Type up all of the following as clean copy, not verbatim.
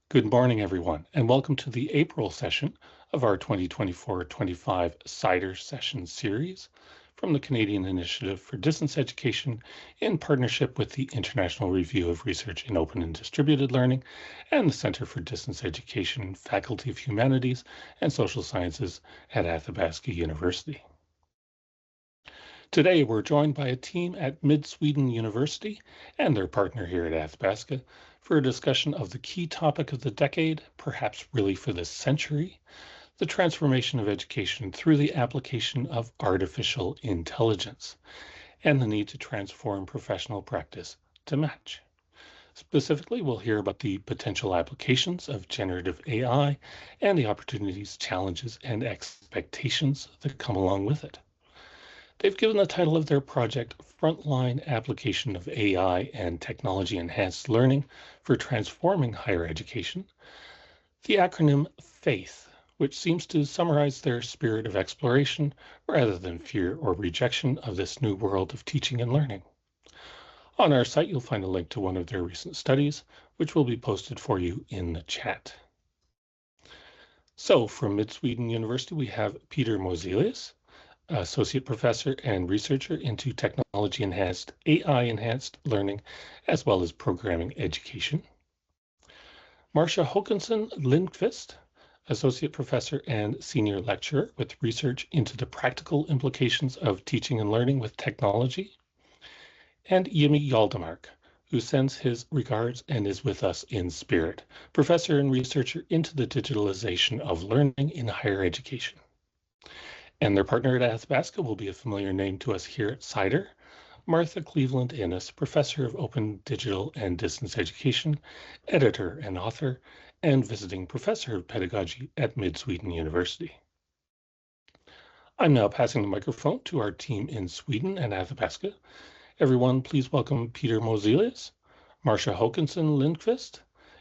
Good morning, everyone, and welcome to the April session of our 2024-25 CIDER session series from the Canadian Initiative for Distance Education in partnership with the International Review of Research in Open and Distributed Learning and the Center for Distance Education, Faculty of Humanities and Social Sciences at Athabasca University. Today, we're joined by a team at Mid-Sweden University and their partner here at Athabasca for a discussion of the key topic of the decade, perhaps really for this century, the transformation of education through the application of artificial intelligence and the need to transform professional practice to match. Specifically, we'll hear about the potential applications of generative AI and the opportunities, challenges, and expectations that come along with it. They've given the title of their project Frontline Application of AI and Technology Enhanced Learning for Transforming Higher Education, the acronym FAITH, which seems to summarize their spirit of exploration rather than fear or rejection of this new world of teaching and learning. On our site, you'll find a link to one of their recent studies, which will be posted for you in the chat. So from Mid-Sweden University, we have Peter Mozelius, Associate Professor and Researcher into Technology-Enhanced, AI-Enhanced Learning, as well as Programming Education. Marcia Håkansson Lindqvist, Associate Professor and Senior Lecturer with research into the practical implications of teaching and learning with technology. And Jaldemark, who sends his regards and is with us in spirit, Professor and Researcher into the digitalization of learning in higher education. And their partner at Athabasca will be a familiar name to us here at CIDER, Martha Cleveland Innes, Professor of Open Digital and Distance Education, Editor and Author, and Visiting Professor of Pedagogy at Mid-Sweden University. I'm now passing the microphone to our team in Sweden and Athabasca. Everyone, please welcome Peter Mozelius, Marcia Håkansson Lindqvist,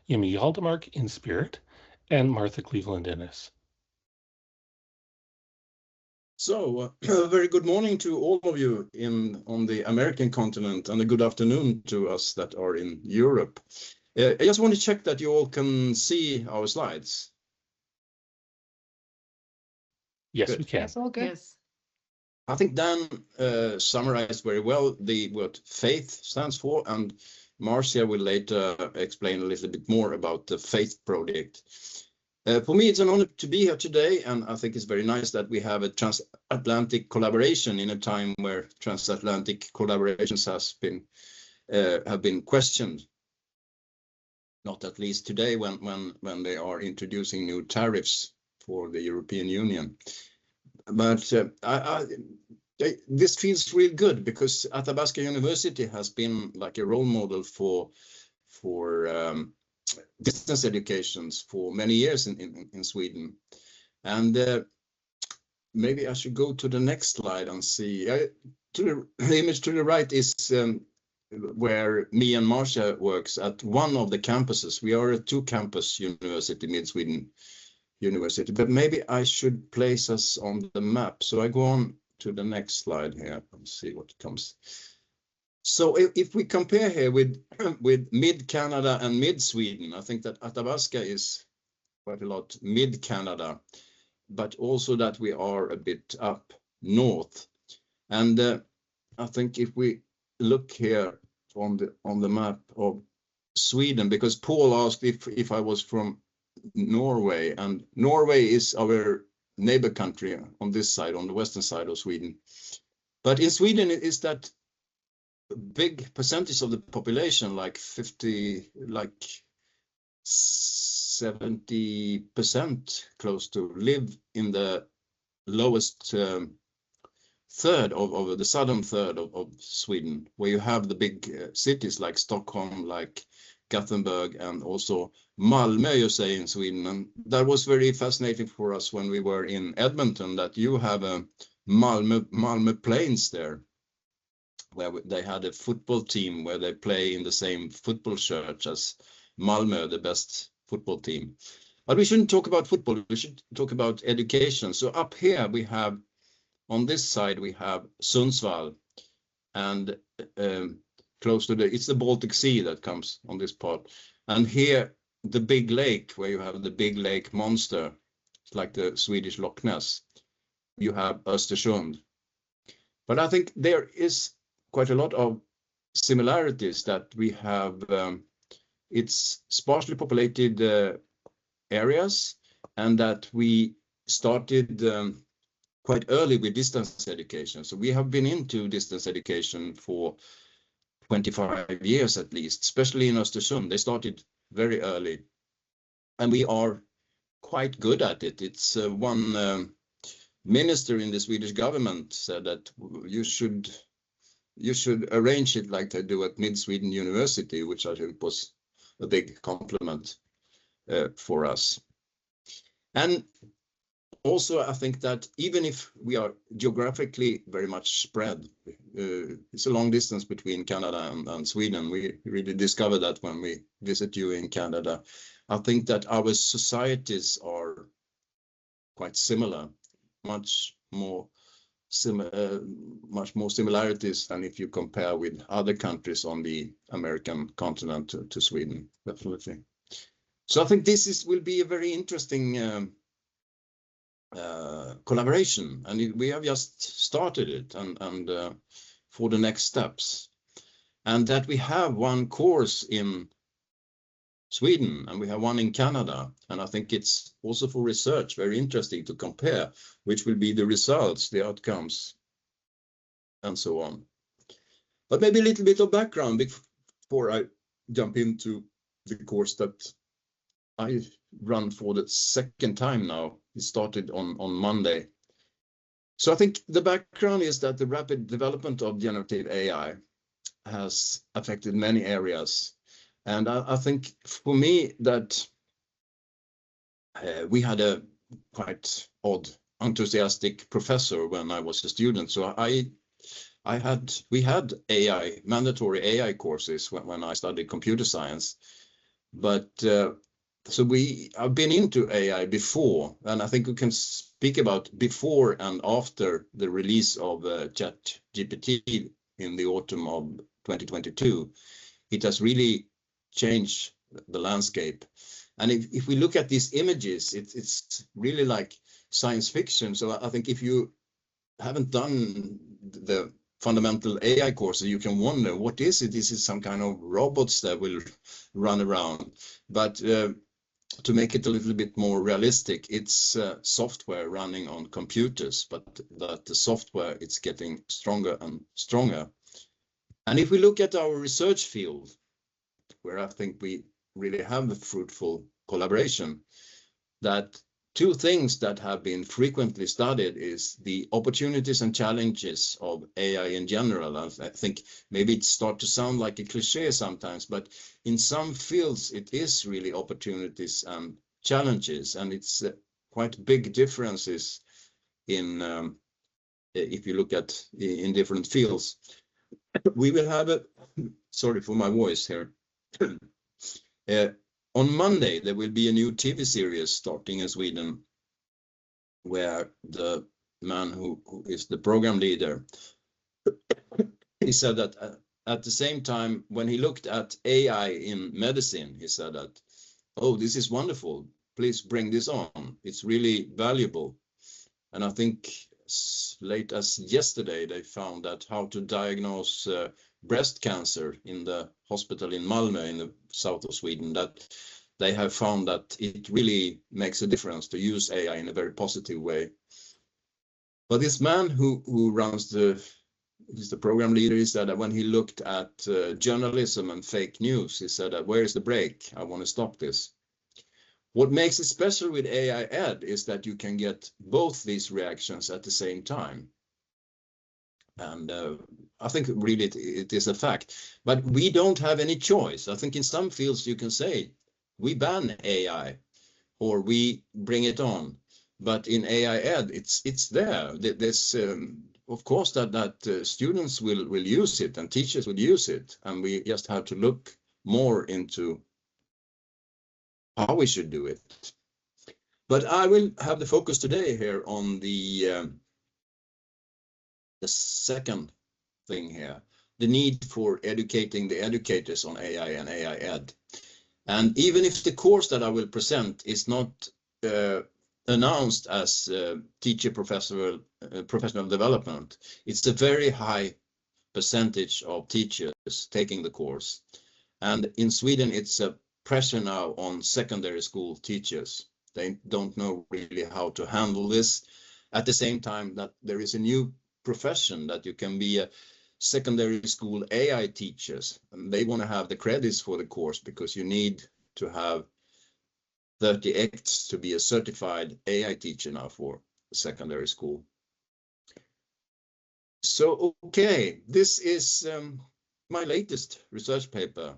Jimmy Jaldemark in spirit, and Martha Cleveland Innes. So, a very good morning to all of you on the American continent, and a good afternoon to us that are in Europe. I just want to check that you all can see our slides. Yes, good. We can. Yes, all good. Yes. I think Dan summarized very well what FAITH stands for, and Marcia will later explain a little bit more about the FAITH project. For me, it's an honor to be here today, and I think it's very nice that we have a transatlantic collaboration in a time where transatlantic collaborations have been questioned. Not at least today, when they are introducing new tariffs for the European Union. But this feels real good because Athabasca University has been like a role model for distance educations for many years in Sweden. And maybe I should go to the next slide and see. The image to the right is where me and Marcia works at one of the campuses. We are a two-campus university, Mid-Sweden University, but maybe I should place us on the map. So I go on to the next slide here and see what comes. So if we compare here with mid-Canada and mid-Sweden, I think that Athabasca is quite a lot mid-Canada, but also that we are a bit up north. And I think if we look here on the map of Sweden, because Paul asked if I was from Norway, and Norway is our neighbor country on this side, on the western side of Sweden. But in Sweden, it is that big percentage of the population, like 70% close to, live in the lowest third of the southern third of Sweden, where you have the big cities like Stockholm, like Gothenburg, and also Malmö, you say, in Sweden. And that was very fascinating for us when we were in Edmonton, that you have a Malmö Plains there, where they had a football team where they play in the same football shirt as Malmö, the best football team. But we shouldn't talk about football, we should talk about education. So up here we have, on this side, we have Sundsvall, and close to it's the Baltic Sea that comes on this part. And here the big lake, where you have the big lake monster, like the Swedish Loch Ness, you have Östersund. But I think there is quite a lot of similarities that we have. It's sparsely populated areas, and that we started quite early with distance education. So we have been into distance education for 25 years at least, especially in Östersund. They started very early, and we are quite good at it. It's one minister in the Swedish government said that you should arrange it like they do at Mid Sweden University, which I think was a big compliment for us. And also, I think that even if we are geographically very much spread, it's a long distance between Canada and Sweden. We really discovered that when we visit you in Canada. I think that our societies are quite similar, much more similarities than if you compare with other countries on the American continent to Sweden, definitely. So I think this will be a very interesting collaboration, and we have just started it, and for the next steps, and that we have one course in Sweden and we have one in Canada, and I think it's also for research very interesting to compare which will be the results, the outcomes, and so on. But maybe a little bit of background before I jump into the course that I run for the second time now. It started on Monday. So I think the background is that the rapid development of generative AI has affected many areas. And I think for me that we had a quite odd, enthusiastic professor when I was a student. So we had mandatory AI courses when I studied computer science. But so I've been into AI before, and I think we can speak about before and after the release of ChatGPT in the autumn of 2022. It has really changed the landscape. And if we look at these images, it's really like science fiction. So I think if you haven't done the fundamental AI course, you can wonder, what is it? Is it some kind of robots that will run around? But to make it a little bit more realistic, it's software running on computers, but that the software, it's getting stronger and stronger. And if we look at our research field, where I think we really have a fruitful collaboration, that two things that have been frequently studied is the opportunities and challenges of AI in general. I think maybe it starts to sound like a cliche sometimes, but in some fields it is really opportunities and challenges, and it's quite big differences in if you look at in different fields. We will have a, sorry for my voice here. On Monday, there will be a new TV series starting in Sweden, where the man who is the program leader, he said that at the same time, when he looked at AI in medicine, he said that, oh, this is wonderful. Please bring this on. It's really valuable. And I think as late as yesterday, they found that how to diagnose breast cancer in the hospital in Malmö in the south of Sweden, that they have found that it really makes a difference to use AI in a very positive way. But this man who runs he's the program leader, he said that when he looked at journalism and fake news, he said that, where is the break? I want to stop this. What makes it special with AI Ed is that you can get both these reactions at the same time. And I think really it is a fact, but we don't have any choice. I think in some fields you can say we ban AI or we bring it on, but in AI Ed it's there. There's of course that students will use it and teachers will use it, and we just have to look more into how we should do it. But I will have the focus today here on the second thing here, the need for educating the educators on AI and AI Ed. And even if the course that I will present is not announced as teacher professional development, it's a very high percentage of teachers taking the course. And in Sweden, it's a pressure now on secondary school teachers. They don't know really how to handle this. At the same time that there is a new profession that you can be a secondary school AI teachers, and they want to have the credits for the course because you need to have 30 acts to be a certified AI teacher now for secondary school. So, okay, this is my latest research paper.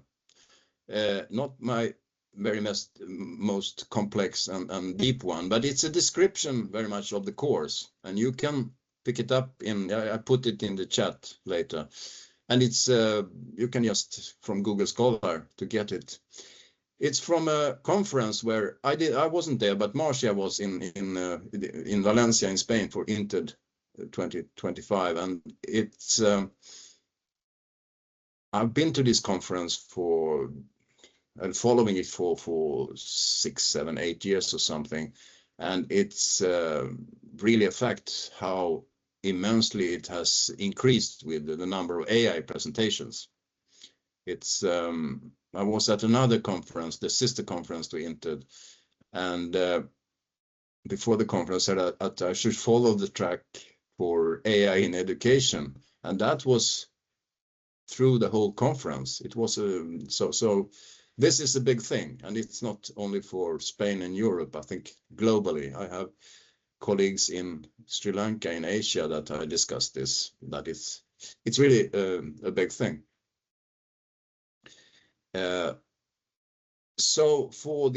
Not my very most complex and deep one, but it's a description very much of the course, and you can pick it up in, I put it in the chat later, and it's you can just from Google Scholar to get it. It's from a conference where I wasn't there, but Marcia was in Valencia in Spain for INTED 2025, and it's I've been to this conference for and following it for 6, 7, 8 years or something, and it's really a fact how immensely it has increased with the number of AI presentations. It's I was at another conference, the sister conference to INTED, and before the conference I said that I should follow the track for AI in education, and that was through the whole conference. It was so this is a big thing, and it's not only for Spain and Europe. I think globally, I have colleagues in Sri Lanka, in Asia, that I discussed this. That it's really a big thing. So for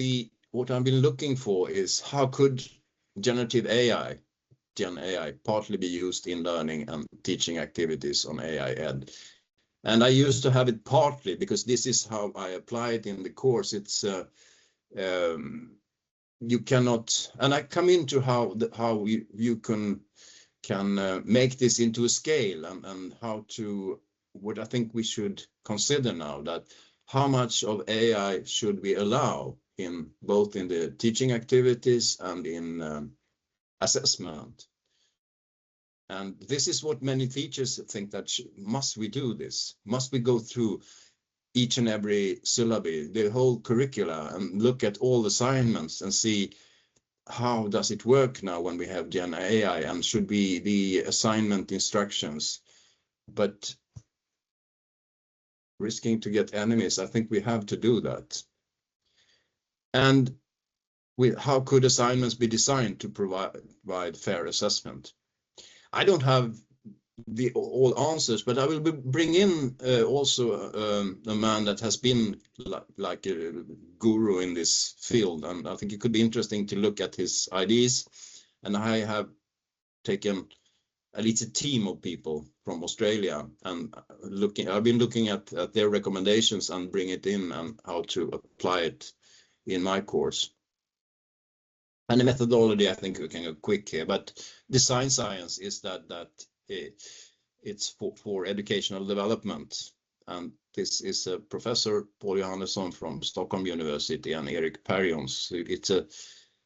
what I've been looking for is how could generative AI, Gen AI, partly be used in learning and teaching activities on AI Ed. And I used to have it partly because this is how I apply it in the course. It's you cannot, and I come into how you can make this into a scale and how to, what I think we should consider now, that how much of AI should we allow in both in the teaching activities and in assessment. And this is what many teachers think, that must we do this? Must we go through each and every syllabus, the whole curricula, and look at all assignments and see how does it work now when we have Gen AI, and should be the assignment instructions? But risking to get enemies, I think we have to do that. And how could assignments be designed to provide fair assessment? I don't have all answers, but I will bring in also a man that has been like a guru in this field, and I think it could be interesting to look at his ideas. And I have taken at least a team of people from Australia, and I've been looking at their recommendations and bring it in and how to apply it in my course. And the methodology, I think we can go quick here, but design science is that it's for educational development. And this is a Professor Paul Johannesson from Stockholm University and Erik Perjons. It's a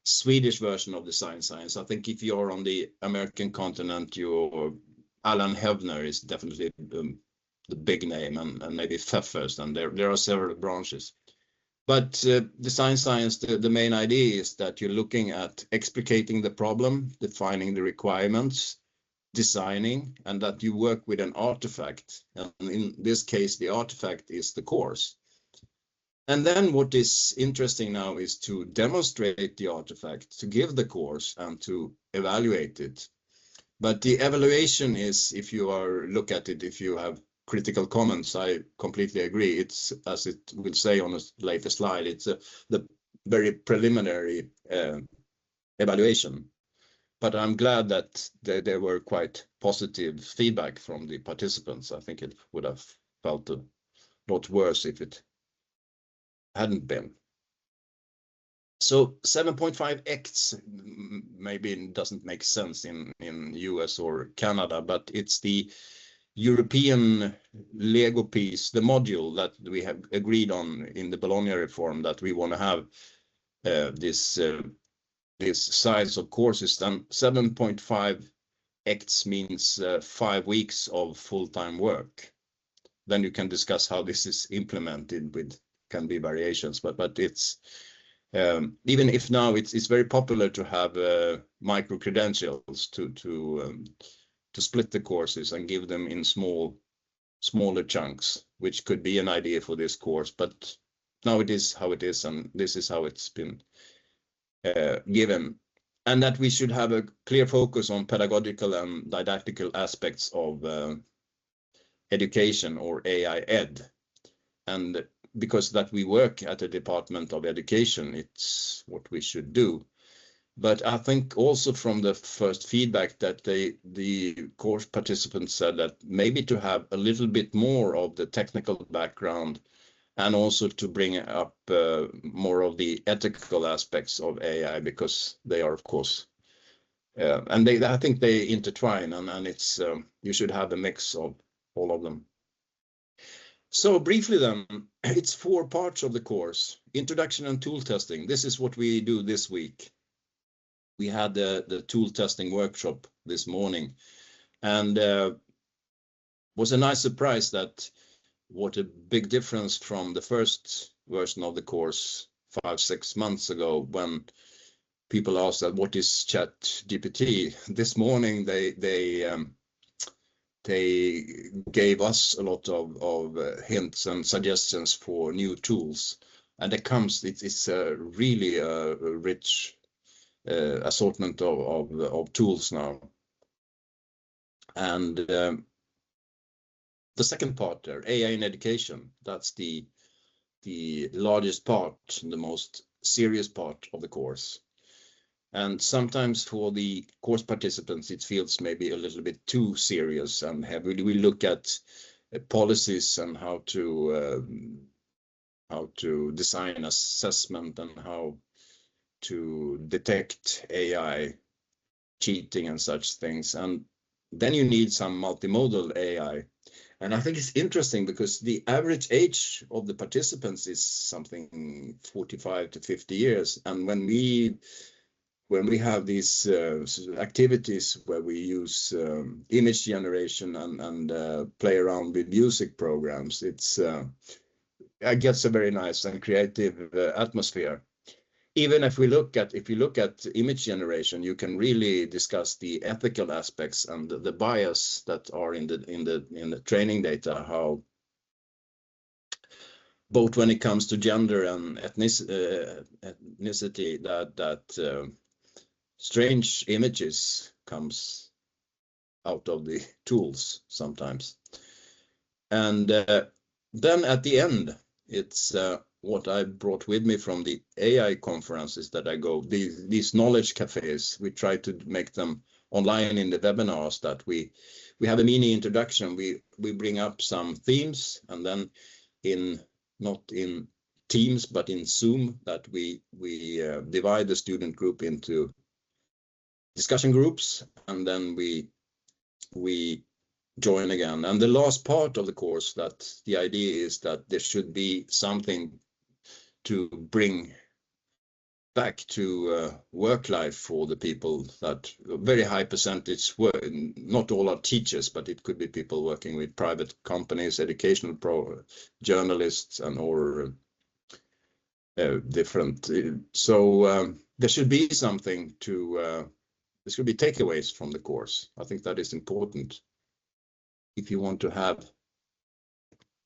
Swedish version of design science. I think if you're on the American continent, Alan Hevner is definitely the big name, and maybe Pfeffers, and there are several branches. But design science, the main idea is that you're looking at explicating the problem, defining the requirements, designing, and that you work with an artifact. And in this case, the artifact is the course. And then what is interesting now is to demonstrate the artifact, to give the course and to evaluate it. But the evaluation is, if you look at it, if you have critical comments, I completely agree. It's, as it will say on a later slide, it's the very preliminary evaluation. But I'm glad that there were quite positive feedback from the participants. I think it would have felt a lot worse if it hadn't been. So 7.5x maybe doesn't make sense in US or Canada, but it's the European Lego piece, the module that we have agreed on in the Bologna reform, that we want to have this size of courses, then 7.5x means 5 weeks of full-time work. Then you can discuss how this is implemented, with can be variations, but it's even if now it's very popular to have micro credentials to split the courses and give them in smaller chunks, which could be an idea for this course. But now it is how it is, and this is how it's been given, and that we should have a clear focus on pedagogical and didactical aspects of education, or AI ed. And because that we work at the Department of Education, it's what we should do. But I think also from the first feedback that the course participants said that maybe to have a little bit more of the technical background, and also to bring up more of the ethical aspects of AI, because they are, of course, and I think they intertwine, and it's you should have a mix of all of them. So briefly then, it's 4 parts of the course: introduction and tool testing. This is what we do this week. We had the tool testing workshop this morning, and was a nice surprise that what a big difference from the first version of the course 5-6 months ago, when people asked that what is ChatGPT. This morning they gave us a lot of hints and suggestions for new tools, and it's really a rich assortment of tools now. And the second part there, AI in education, that's the largest part, the most serious part of the course. And sometimes for the course participants, it feels maybe a little bit too serious and heavy. We look at policies and how to design assessment and how to detect AI cheating and such things. And then you need some multimodal AI. And I think it's interesting because the average age of the participants is something 45 to 50 years. And when we have these activities where we use image generation and play around with music programs, it gets a very nice and creative atmosphere. Even if you look at image generation, you can really discuss the ethical aspects and the bias that are in the training data, how both when it comes to gender and ethnicity, that strange images comes out of the tools sometimes. And then at the end, it's what I brought with me from the AI conferences that I go, these knowledge cafes. We try to make them online in the webinars, that we have a mini introduction. We bring up some themes, and then not in Teams but in Zoom, that we divide the student group into discussion groups, and then we join again. And the last part of the course, that the idea is that there should be something to bring back to work life for the people, that a very high percentage work. Not all are teachers, but it could be people working with private companies, educational journalists, and or different. So there should be something to there should be takeaways from the course. I think that is important if you want to have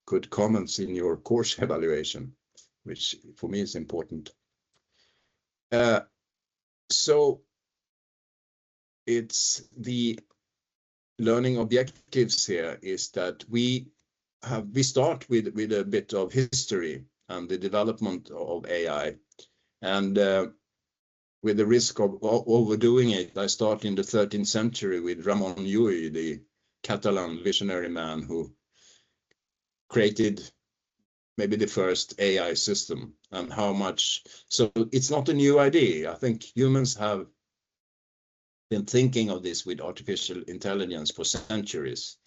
good comments in your course evaluation, which for me is important. So it's the learning objectives here is that we start with a bit of history and the development of AI, and with the risk of overdoing it, I start in the 13th century with Ramon Llull, the Catalan visionary man who created maybe the first AI system, and how much. So it's not a new idea. I think humans have been thinking of this with artificial intelligence for centuries.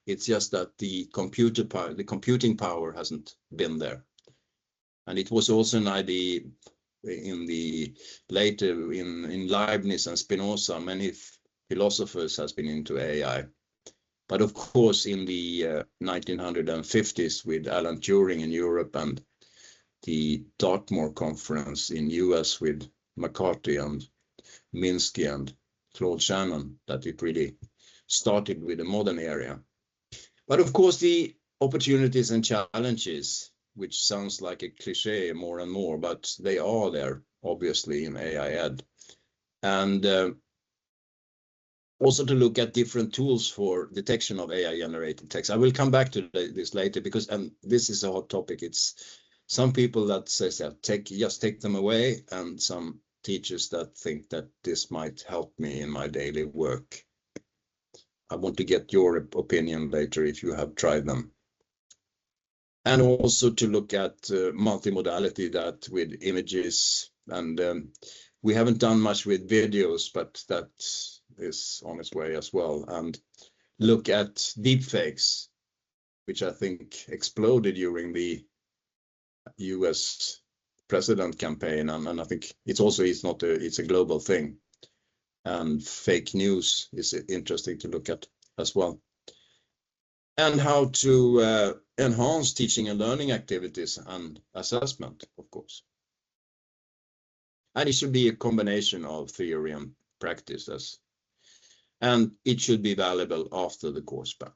It's just that the computing power hasn't been there. And it was also an idea in the later in Leibniz and Spinoza. Many philosophers has been into AI. But of course, in the 1950s with Alan Turing in Europe and the Dartmoor conference in US with McCarthy and Minsky and Claude Shannon, that it really started with the modern era. But of course, the opportunities and challenges, which sounds like a cliche more and more, but they are there, obviously, in AI ed. And also to look at different tools for detection of AI-generated text. I will come back to this later because, and this is a hot topic. It's some people that says that just take them away, and some teachers that think that this might help me in my daily work. I want to get your opinion later if you have tried them. And also to look at multimodality, that with images, and we haven't done much with videos, but that is on its way as well. And look at deepfakes, which I think exploded during the US president campaign, and I think it's a global thing. And fake news is interesting to look at as well. And how to enhance teaching and learning activities and assessment, of course. And it should be a combination of theory and practices. And it should be valuable after the course span.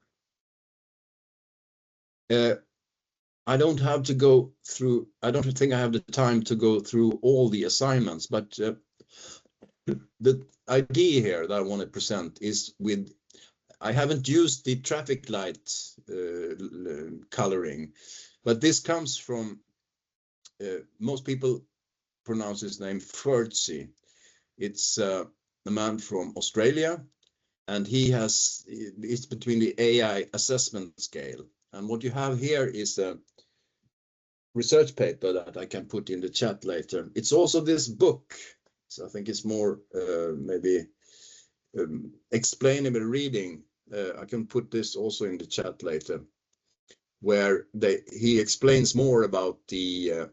I don't have to go through, I don't think I have the time to go through all the assignments, but the idea here that I want to present is I haven't used the traffic light coloring, but this comes from, most people pronounce his name Furtsy. It's a man from Australia, and it's between the AI assessment scale. And what you have here is a research paper that I can put in the chat later. It's also this book, so I think it's more maybe explainable reading. I can put this also in the chat later, where he explains more about the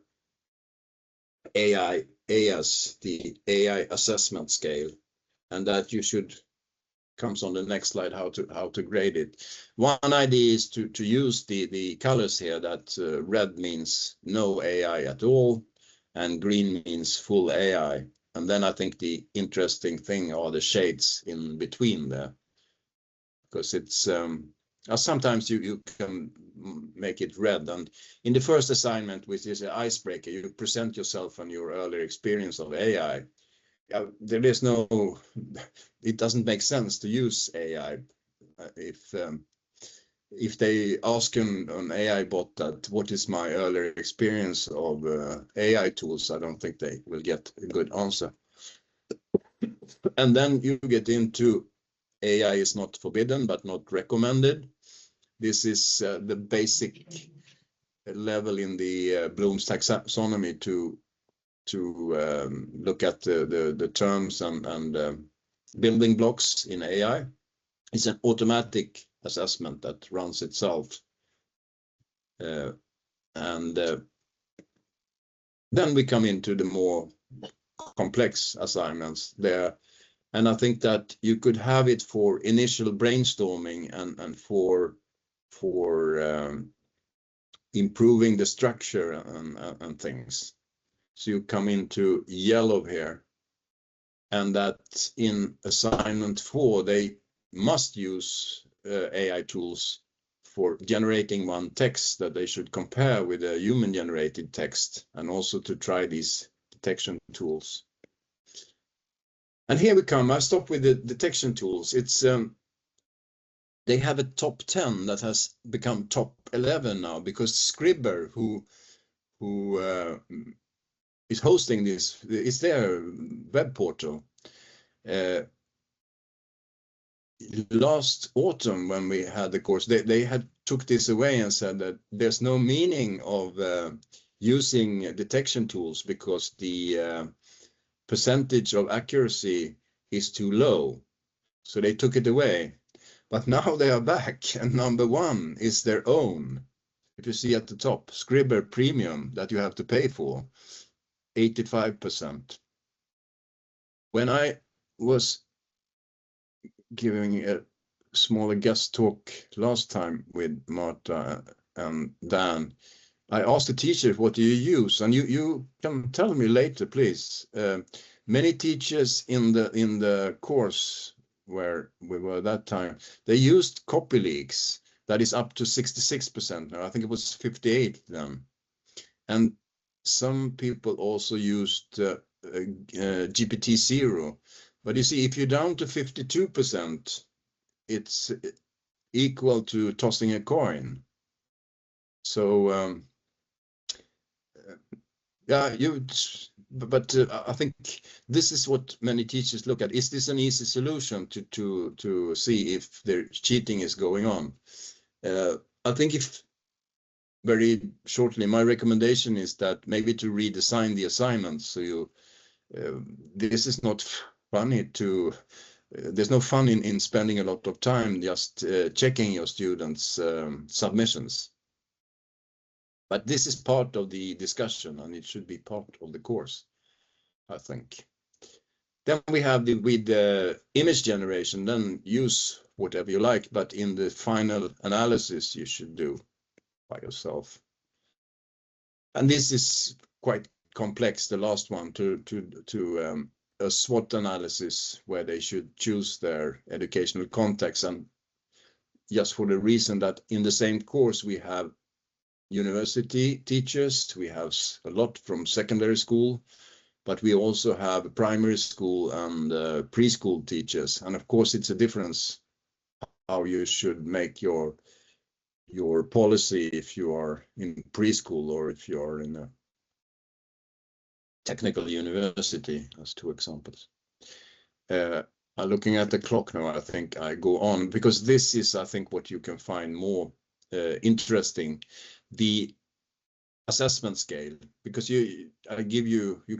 AIAS, the AI assessment scale, and that comes on the next slide, how to grade it. One idea is to use the colors here, that red means no AI at all, and green means full AI. And then I think the interesting thing are the shades in between there, because it's sometimes you can make it red. And in the first assignment, which is an icebreaker, you present yourself and your earlier experience of AI. There is it doesn't make sense to use AI. If they ask an AI bot that what is my earlier experience of AI tools, I don't think they will get a good answer. And then you get into AI is not forbidden, but not recommended. This is the basic level in the Bloom's taxonomy to look at the terms and building blocks in AI. It's an automatic assessment that runs itself. And then we come into the more complex assignments there. And I think that you could have it for initial brainstorming and for improving the structure and things. So you come into yellow here, and that in assignment 4, they must use AI tools for generating one text that they should compare with a human generated text, and also to try these detection tools. And here we come, I stop with the detection tools. It's they have a top 10 that has become top 11 now, because Scribber, who is hosting this, it's their web portal. Last autumn, when we had the course, they had took this away and said that there's no meaning of using detection tools because the percentage of accuracy is too low. So they took it away. But now they are back, and number one is their own. If you see at the top, Scribber Premium that you have to pay for, 85%. When I was giving a smaller guest talk last time with Marta and Dan, I asked the teachers, what do you use? And you can tell me later, please. Many teachers in the course where we were that time, they used copy leaks. That is up to 66% now. I think it was 58 then. And some people also used GPT-0. But you see, if you're down to 52%, it's equal to tossing a coin. So yeah, but I think this is what many teachers look at. Is this an easy solution to see if their cheating is going on? I think if very shortly, my recommendation is that maybe to redesign the assignments. So you, this is not funny to, there's no fun in spending a lot of time just checking your students' submissions. But this is part of the discussion, and it should be part of the course, I think. Then we have with the image generation, then use whatever you like, but in the final analysis you should do by yourself. And this is quite complex, the last one, to a SWOT analysis where they should choose their educational context, and just for the reason that in the same course we have university teachers, we have a lot from secondary school, but we also have primary school and preschool teachers. And of course, it's a difference how you should make your policy if you are in preschool or if you are in a technical university, as two examples. I'm looking at the clock now. I think I go on because this is, I think, what you can find more interesting. The assessment scale, because you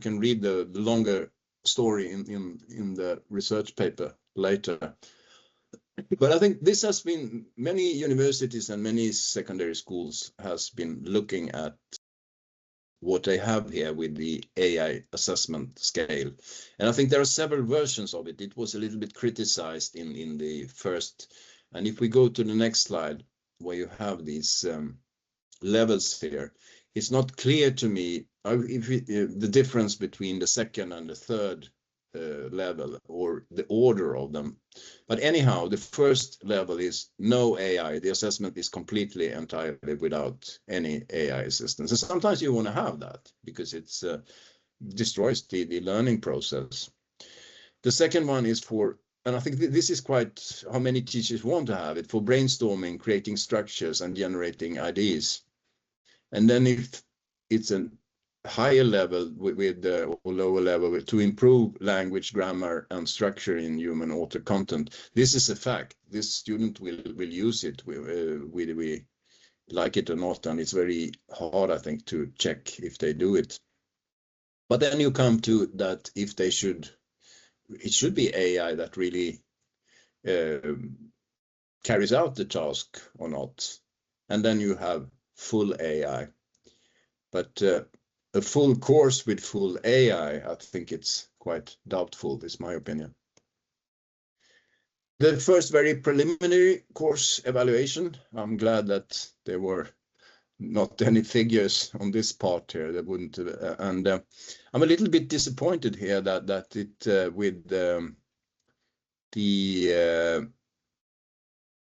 can read the longer story in the research paper later. But I think this has been, many universities and many secondary schools has been looking at what they have here with the AI assessment scale. And I think there are several versions of it. It was a little bit criticized in the first. And if we go to the next slide, where you have these levels here, it's not clear to me the difference between the second and the third level or the order of them. But anyhow, the first level is no AI. The assessment is completely entirely without any AI assistance. And sometimes you want to have that because it's destroys the learning process. The second one is for, and I think this is quite how many teachers want to have it, for brainstorming, creating structures and generating ideas. And then if it's a higher level with or lower level to improve language, grammar and structure in human author content, this is a fact. This student will use it whether we like it or not, and it's very hard, I think, to check if they do it. But then you come to that if they should, it should be AI that really carries out the task or not. And then you have full AI. But a full course with full AI, I think it's quite doubtful, is my opinion. The first very preliminary course evaluation, I'm glad that there were not any figures on this part here that wouldn't, and I'm a little bit disappointed here that it with the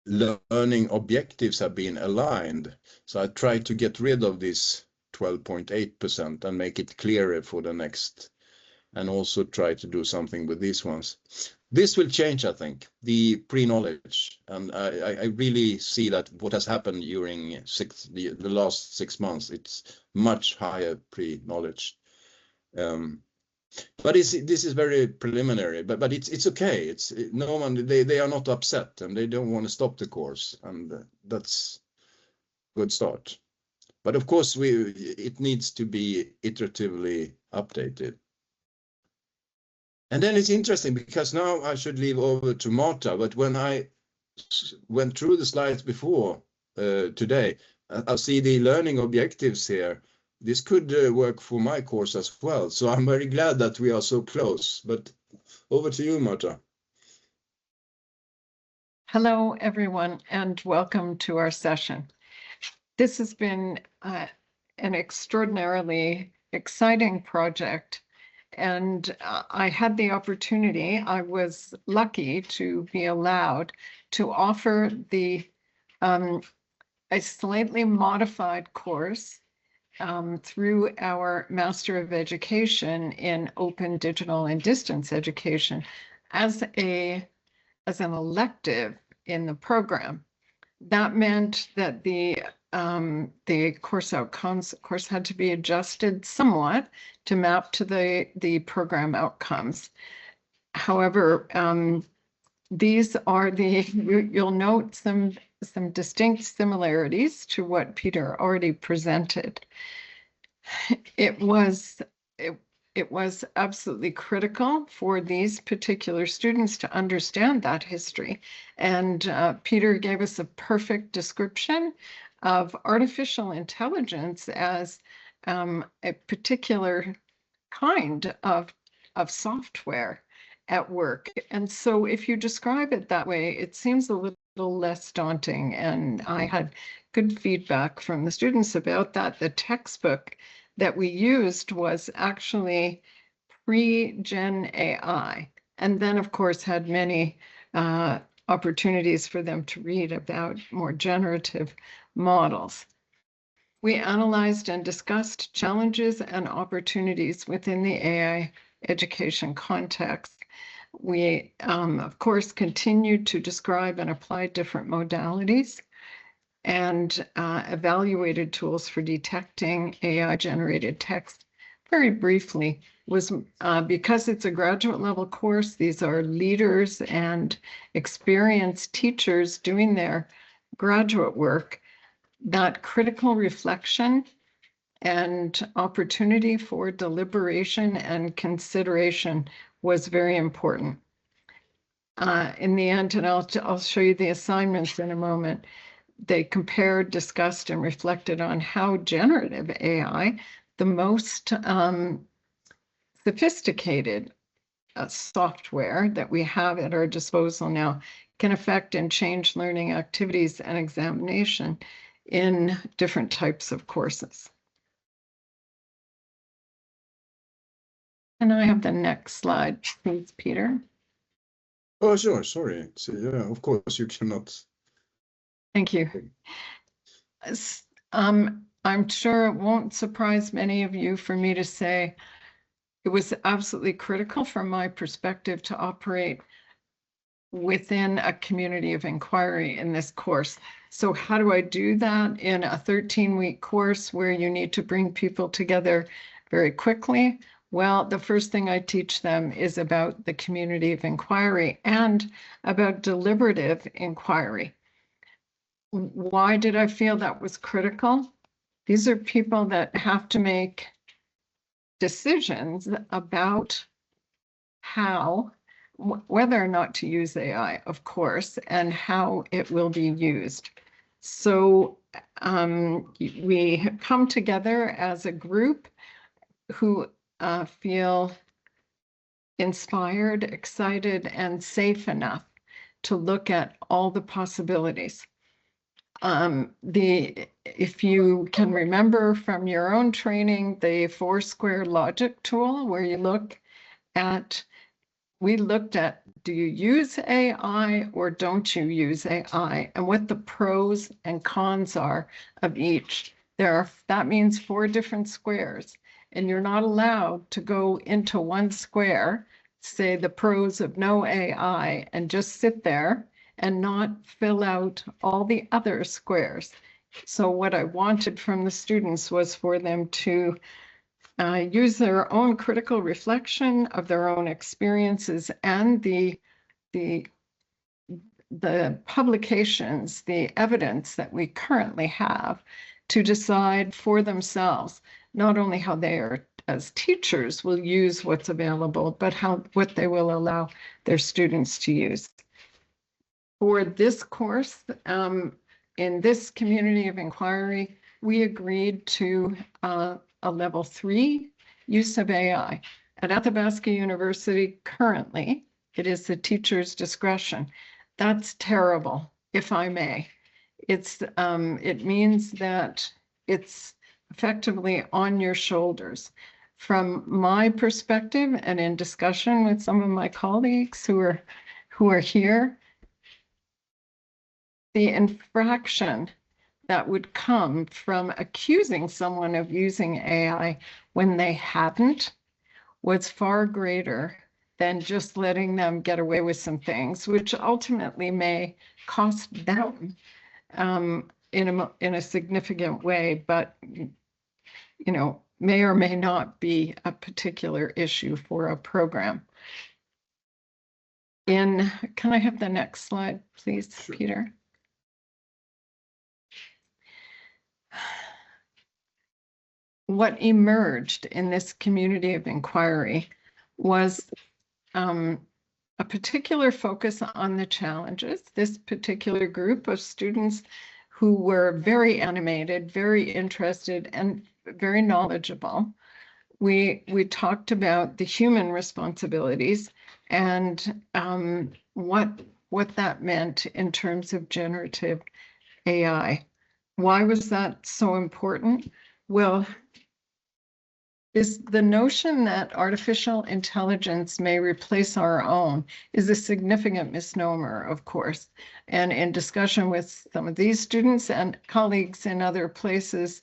learning objectives have been aligned. So I tried to get rid of this 12.8% and make it clearer for the next, and also try to do something with these ones. This will change, I think, the pre-knowledge, and I really see that what has happened during the last 6 months, it's much higher pre-knowledge. But this is very preliminary, but it's okay. It's no one, they are not upset and they don't want to stop the course, and that's a good start. But of course, it needs to be iteratively updated. And then it's interesting because now I should leave over to Marta, but when I went through the slides before today. I see the learning objectives here. This could work for my course as well. So I'm very glad that we are so close. But over to you, Marcia. Hello, everyone, and welcome to our session. This has been an extraordinarily exciting project, and I had the opportunity, I was lucky to be allowed to offer a slightly modified course through our Master of Education in Open Digital and Distance Education as an elective in the program. That meant that the course outcomes, of course, had to be adjusted somewhat to map to the program outcomes. However, these are you'll note some distinct similarities to what Peter already presented. It was absolutely critical for these particular students to understand that history. And Peter gave us a perfect description of artificial intelligence as a particular kind of software at work. And so if you describe it that way, it seems a little less daunting. And I had good feedback from the students about that. The textbook that we used was actually pre-Gen AI, and then of course had many opportunities for them to read about more generative models. We analyzed and discussed challenges and opportunities within the AI education context. We, of course, continued to describe and apply different modalities and evaluated tools for detecting AI-generated text. Very briefly, was because it's a graduate level course, these are leaders and experienced teachers doing their graduate work, that critical reflection and opportunity for deliberation and consideration was very important. In the end, and I'll show you the assignments in a moment, they compared, discussed, and reflected on how generative AI, the most sophisticated software that we have at our disposal now, can affect and change learning activities and examination in different types of courses. And I have the next slide, please, Peter. Oh, sure. Sorry. So, yeah, of course, you cannot. Thank you. I'm sure it won't surprise many of you for me to say it was absolutely critical from my perspective to operate within a community of inquiry in this course. So how do I do that in a 13-week course where you need to bring people together very quickly? Well, the first thing I teach them is about the community of inquiry and about deliberative inquiry. Why did I feel that was critical? These are people that have to make decisions about how, whether or not to use AI, of course, and how it will be used. So we come together as a group who feel inspired, excited, and safe enough to look at all the possibilities. If you can remember from your own training, the 4-square logic tool, where you look at, we looked at, do you use AI or don't you use AI, and what the pros and cons are of each. That means 4 different squares, and you're not allowed to go into one square, say the pros of no AI, and just sit there and not fill out all the other squares. So what I wanted from the students was for them to use their own critical reflection of their own experiences and the publications, the evidence that we currently have, to decide for themselves not only how they are as teachers will use what's available, but what they will allow their students to use. For this course, in this community of inquiry, we agreed to a level 3 use of AI. At Athabasca University currently, it is the teacher's discretion. That's terrible, if I may. It means that it's effectively on your shoulders. From my perspective, and in discussion with some of my colleagues who are here, the infraction that would come from accusing someone of using AI when they hadn't was far greater than just letting them get away with some things, which ultimately may cost them in a significant way, but may or may not be a particular issue for a program. Can I have the next slide, please, sure. Peter? What emerged in this community of inquiry was a particular focus on the challenges. This particular group of students who were very animated, very interested, and very knowledgeable. We talked about the human responsibilities and what that meant in terms of generative AI. Why was that so important? Well, the notion that artificial intelligence may replace our own is a significant misnomer, of course. And in discussion with some of these students and colleagues in other places,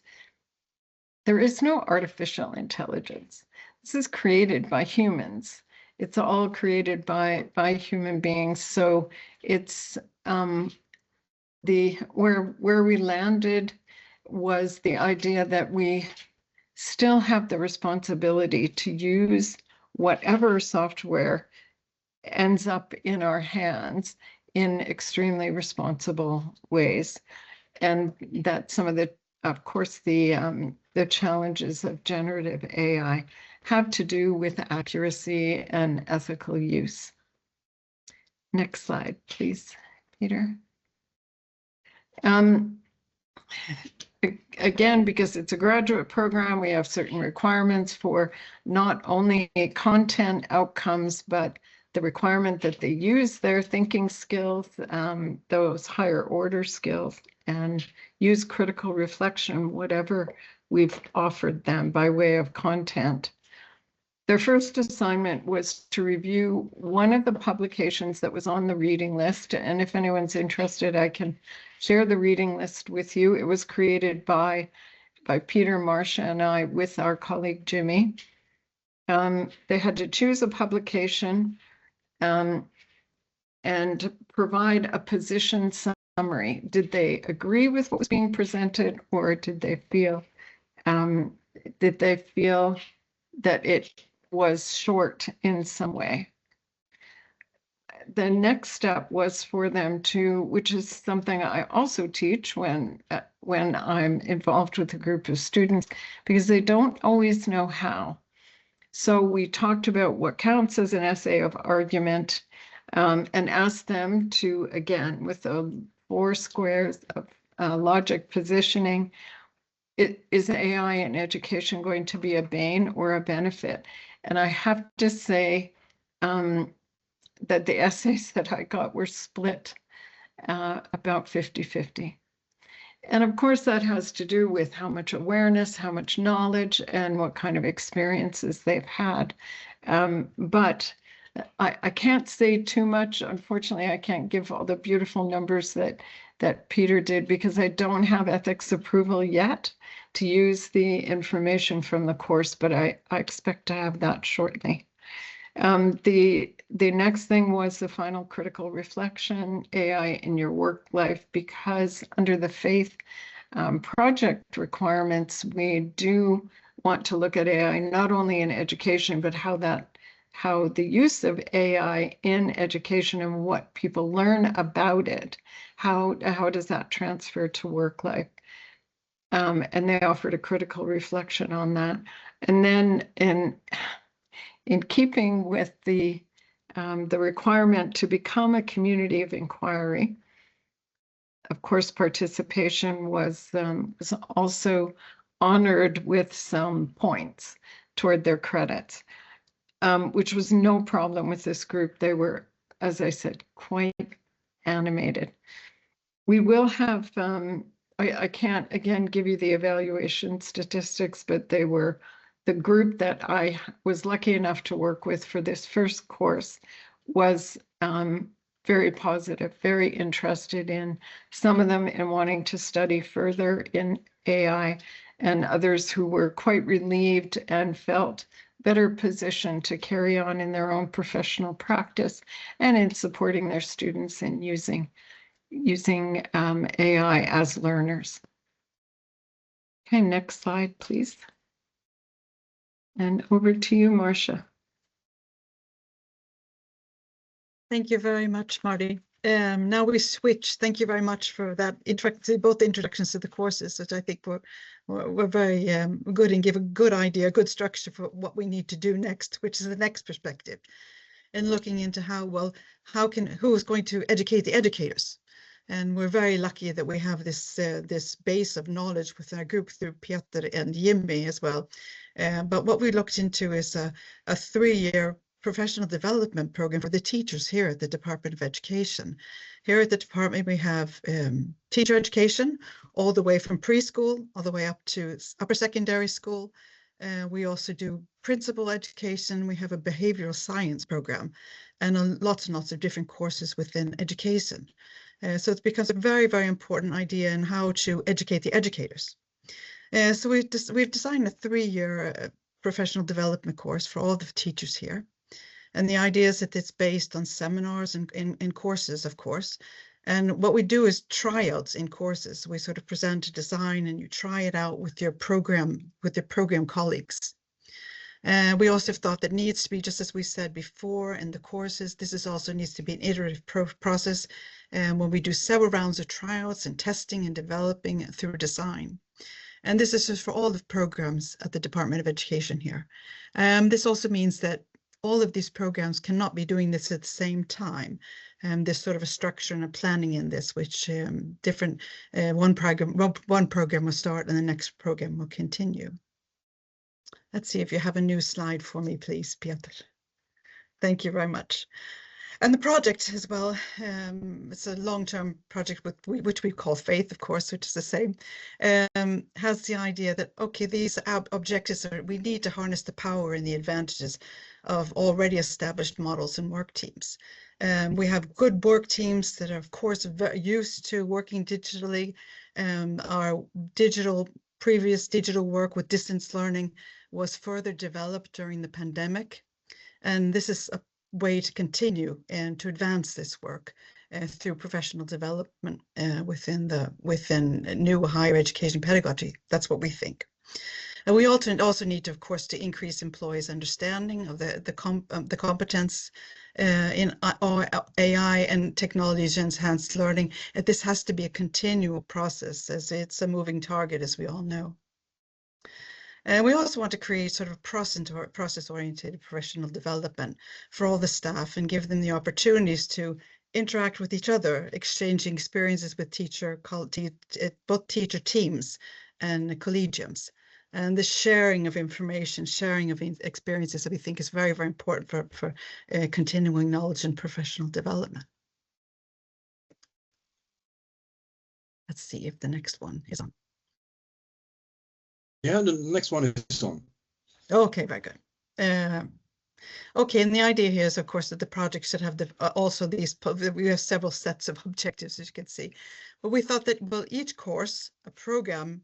there is no artificial intelligence. This is created by humans. It's all created by human beings. So it's where we landed was the idea that we still have the responsibility to use whatever software ends up in our hands in extremely responsible ways. And that some of the, of course, the challenges of generative AI have to do with accuracy and ethical use. Next slide, please, Peter. Again, because it's a graduate program, we have certain requirements for not only content outcomes, but the requirement that they use their thinking skills, those higher order skills, and use critical reflection, whatever we've offered them by way of content. Their first assignment was to review one of the publications that was on the reading list. And if anyone's interested, I can share the reading list with you. It was created by Peter, Marcia, and I with our colleague Jimmy. They had to choose a publication and provide a position summary. Did they agree with what was being presented, or did they feel that it was short in some way? The next step was for them to, which is something I also teach when I'm involved with a group of students, because they don't always know how. So we talked about what counts as an essay of argument, and asked them to, again, with the 4 squares of logic positioning, is AI in education going to be a bane or a benefit? And I have to say that the essays that I got were split about 50-50. And of course, that has to do with how much awareness, how much knowledge, and what kind of experiences they've had. But I can't say too much. Unfortunately, I can't give all the beautiful numbers that Peter did, because I don't have ethics approval yet to use the information from the course, but I expect to have that shortly. The next thing was the final critical reflection, AI in your work life, because under the FAITH project requirements, we do want to look at AI not only in education, but how the use of AI in education and what people learn about it, how does that transfer to work life? And they offered a critical reflection on that. And then in keeping with the the requirement to become a community of inquiry. Of course, participation was also honored with some points toward their credits, which was no problem with this group. They were, as I said, quite animated. We will have, I can't again give you the evaluation statistics, but they were the group that I was lucky enough to work with for this first course was very positive, very interested in some of them in wanting to study further in AI, and others who were quite relieved and felt better positioned to carry on in their own professional practice and in supporting their students in using AI as learners. Okay, next slide, please. And over to you, Marcia. Thank you very much, Marty. Now we switch. Thank you very much for that both introductions to the courses, which I think were very good and give a good idea, a good structure for what we need to do next, which is the next perspective, and looking into who is going to educate the educators. And we're very lucky that we have this base of knowledge within our group through Peter and Jimmy as well. But what we looked into is a 3-year professional development program for the teachers here at the Department of Education. Here at the department, we have teacher education all the way from preschool all the way up to upper secondary school. We also do principal education. We have a behavioral science program and lots and lots of different courses within education. So it becomes a very, very important idea in how to educate the educators. So we've designed a 3-year professional development course for all the teachers here. And the idea is that it's based on seminars and in courses, of course. And what we do is tryouts in courses. We sort of present a design and you try it out with your program colleagues. We also have thought that needs to be, just as we said before in the courses, this also needs to be an iterative process when we do several rounds of tryouts and testing and developing through design. And this is just for all the programs at the Department of Education here. This also means that all of these programs cannot be doing this at the same time. There's sort of a structure and a planning in this, which one program will start and the next program will continue. Let's see if you have a new slide for me, please, Peter. Thank you very much. And the project as well, it's a long-term project which we call FAITH, of course, which is the same, has the idea that, okay, these objectives we need to harness the power and the advantages of already established models and work teams. We have good work teams that are, of course, very used to working digitally. Our previous digital work with distance learning was further developed during the pandemic. And this is a way to continue and to advance this work through professional development within new higher education pedagogy. That's what we think. And we also need to, of course, to increase employees' understanding of the competence in AI and technology-enhanced learning. And this has to be a continual process, as it's a moving target, as we all know. And we also want to create sort of process-oriented professional development for all the staff and give them the opportunities to interact with each other, exchanging experiences with both teacher teams and collegiums. And the sharing of information, sharing of experiences that we think is very, very important for continuing knowledge and professional development. Let's see if the next one is on. Yeah, the next one is on. Okay, very good. Okay, and the idea here is, of course, that the project should have also these. We have several sets of objectives, as you can see. But we thought that, well, each course, a program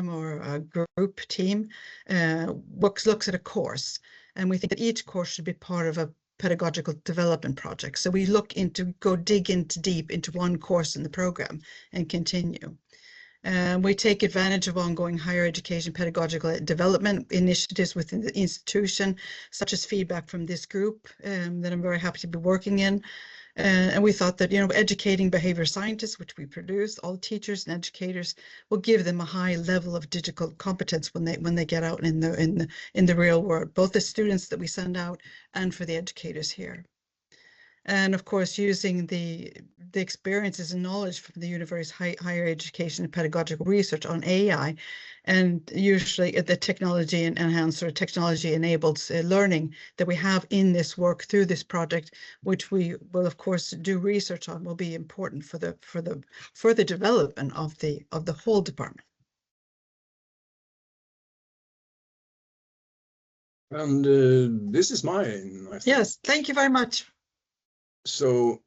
or a group team looks at a course, and we think that each course should be part of a pedagogical development project. So we dig deep into one course in the program and continue. We take advantage of ongoing higher education pedagogical development initiatives within the institution, such as feedback from this group that I'm very happy to be working in. And we thought that, educating behavior scientists, which we produce, all teachers and educators, will give them a high level of digital competence when they get out in the real world, both the students that we send out and for the educators here. And of course, using the experiences and knowledge from the university's higher education and pedagogical research on AI, and usually the technology and enhanced or technology enabled learning that we have in this work through this project, which we will of course do research on, will be important for the further development of the whole department. And this is mine, I think. Yes, thank you very much. So,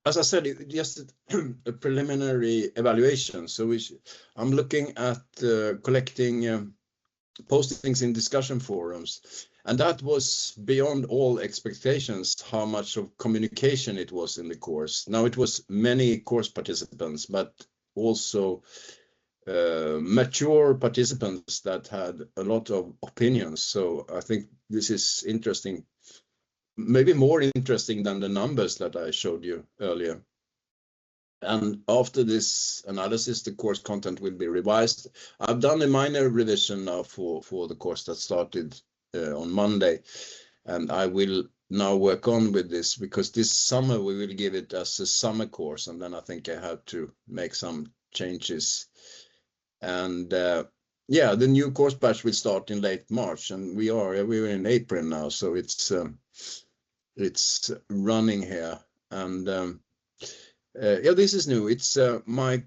as I said, just a preliminary evaluation. So I'm looking at collecting postings in discussion forums, and that was beyond all expectations how much of communication it was in the course. Now, it was many course participants, but also mature participants that had a lot of opinions. So I think this is interesting. Maybe more interesting than the numbers that I showed you earlier. And after this analysis, the course content will be revised. I've done a minor revision now for the course that started on Monday, and I will now work on with this, because this summer we will give it as a summer course, and then I think I have to make some changes. And yeah, the new course batch will start in late March, and we're in April now, so it's running here. And yeah, this is new. It's my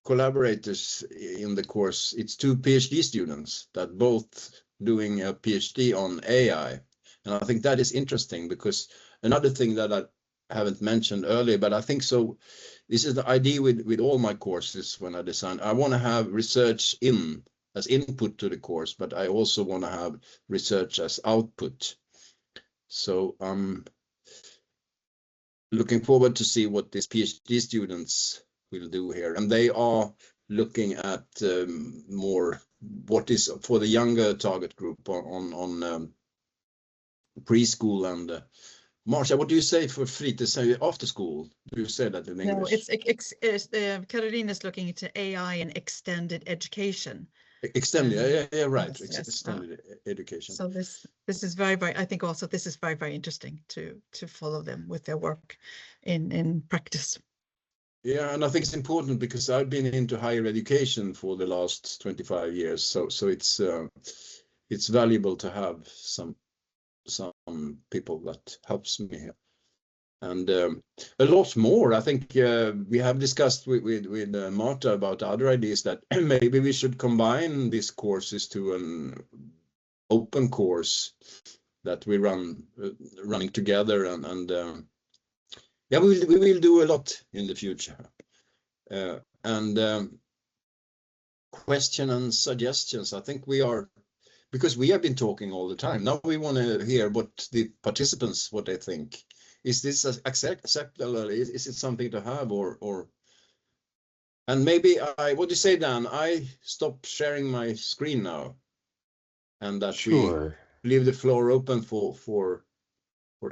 collaborators in the course. It's 2 PhD students that both doing a PhD on AI. And I think that is interesting, because another thing that I haven't mentioned earlier, but I think so, this is the idea with all my courses when I design. I want to have research as input to the course, but I also want to have research as output. So I'm looking forward to see what these PhD students will do here. And they are looking at more what is for the younger target group on preschool. And Marcia, what do you say for fritids after school? Do you say that in English? No, Caroline is looking into AI and extended education. Extended, yeah, right. Yes. Extended education. So this is very, very, I think also this is very, very interesting to follow them with their work in practice. Yeah, and I think it's important because I've been into higher education for the last 25 years. So it's valuable to have some people that helps me here. And a lot more. I think we have discussed with Marta about other ideas that maybe we should combine these courses to an open course that we running together. And yeah, we will do a lot in the future. And question and suggestions. I think because we have been talking all the time. Now we want to hear what the participants, what they think. Is this acceptable? Is it something to have or? And maybe what do you say, Dan? I stop sharing my screen now, and that Sure. we leave the floor open for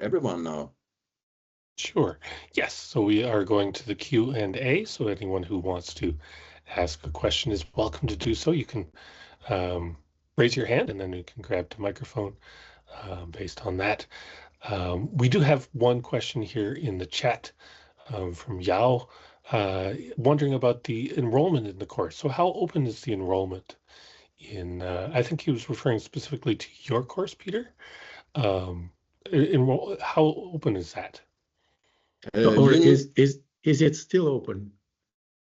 everyone now. Sure. Yes. So we are going to the Q&A. So anyone who wants to ask a question is welcome to do so. You can raise your hand, and then you can grab the microphone based on that. We do have one question here in the chat from Yao, wondering about the enrollment in the course. So how open is the enrollment in, I think he was referring specifically to your course, Peter. How open is that? Or is it still open?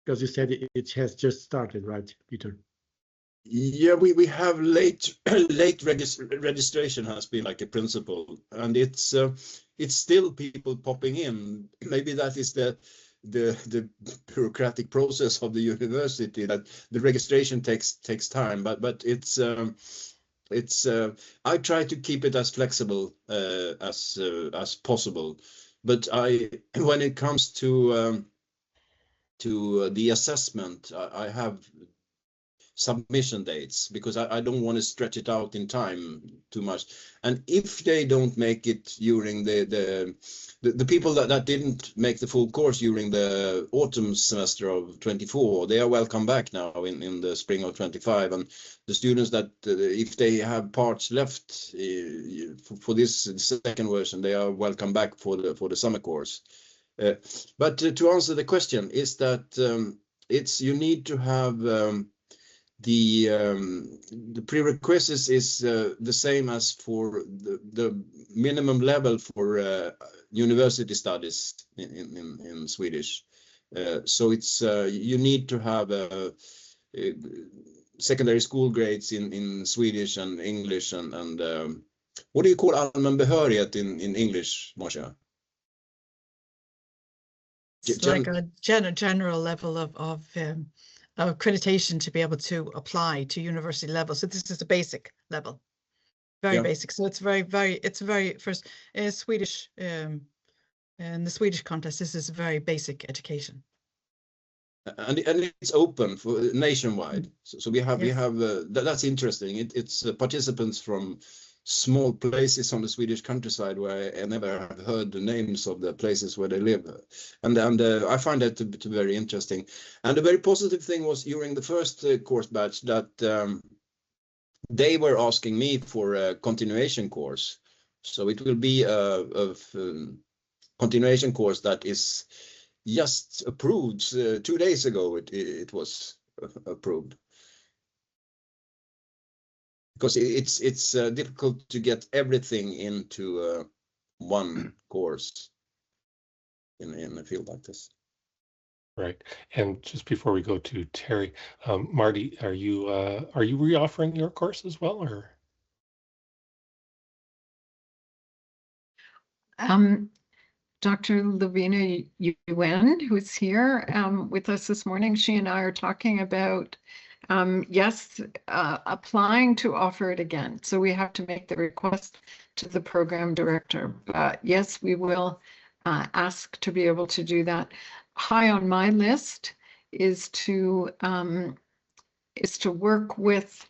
Because you said it has just started, right, Peter? Yeah, we have late registration has been like a principle, and it's still people popping in. Maybe that is the bureaucratic process of the university, that the registration takes time, but it's I try to keep it as flexible as possible. But when it comes to the assessment, I have submission dates, because I don't want to stretch it out in time too much. And if they don't make it during the people that didn't make the full course during the autumn semester of 24, they are welcome back now in the spring of 25. And the students that, if they have parts left for this second version, they are welcome back for the summer course. But to answer the question is that you need to have the prerequisites is the same as for the minimum level for university studies in Swedish. So it's you need to have secondary school grades in Swedish and English and what do you call allmän behörighet in English, Marcia? It's like a general level of accreditation to be able to apply to university level. So this is a basic level, very basic. So it's very first Swedish in the Swedish context. This is very basic education, and it's open for nationwide. So we have that's interesting. It's participants from small places on the Swedish countryside where I never have heard the names of the places where they live, and I find that to be very interesting. And a very positive thing was during the first course batch that they were asking me for a continuation course. So it will be a continuation course that is just approved 2 days ago. It was approved. Because it's difficult to get everything into one course in a field like this. Right. And just before we go to Terry, Marty, are you reoffering your course as well, or? Dr. Lavina Yuen, who's here with us this morning, she and I are talking about applying to offer it again. So we have to make the request to the program director. But yes, we will ask to be able to do that. High on my list is to work with